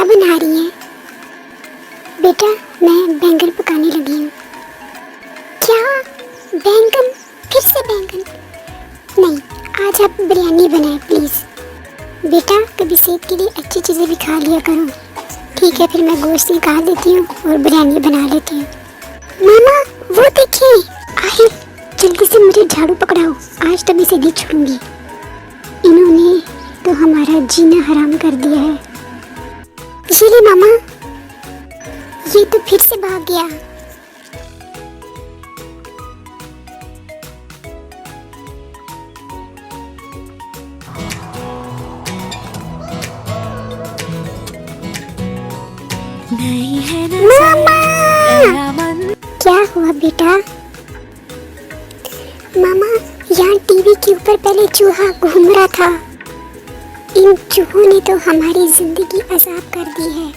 बना रही हैं? बेटा, मैं बैंगन पकाने लगी हूँ। क्या? बैंगन? फिर से बैंगन? नहीं, आज आप बिरयानी बनाएं प्लीज़। बेटा, कभी सेहत के लिए अच्छी चीज़ें भी खा लिया करो। ठीक है, फिर मैं गोश्त निकाल देती हूँ और बिरयानी बना लेती हूँ। मामा, वो देखिए, आहिल, जल्दी से मुझे झाड़ू पकड़ाओ, आज तभी से नहीं छोड़ूंगी। इन्होंने तो हमारा जीना हराम कर दिया है। इसीलिए मामा, ये तो फिर से भाग गया। मामा! क्या हुआ बेटा? मामा, यहाँ टीवी के ऊपर पहले चूहा घूम रहा था। इन चूहों ने तो हमारी जिंदगी अजाब कर दी है।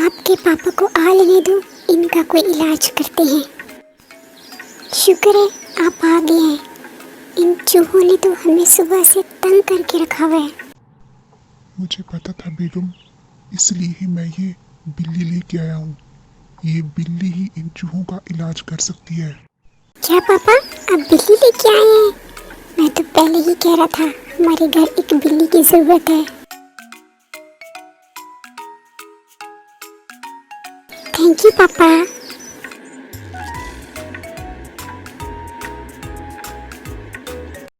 आपके पापा को आ लेने दो, इनका कोई इलाज करते हैं। शुक्र है आप आ गए हैं। इन चूहों ने तो हमें सुबह से तंग करके रखा हुआ है। मुझे पता था बेगम, इसलिए ही मैं ये बिल्ली लेके आया हूँ। ये बिल्ली ही इन चूहों का इलाज कर सकती है। क्या पापा, आप बिल्ली लेके आए हैं? मैं तो पहले ही कह रहा था हमारे घर एक बिल्ली की जरूरत है। थैंक यू पापा।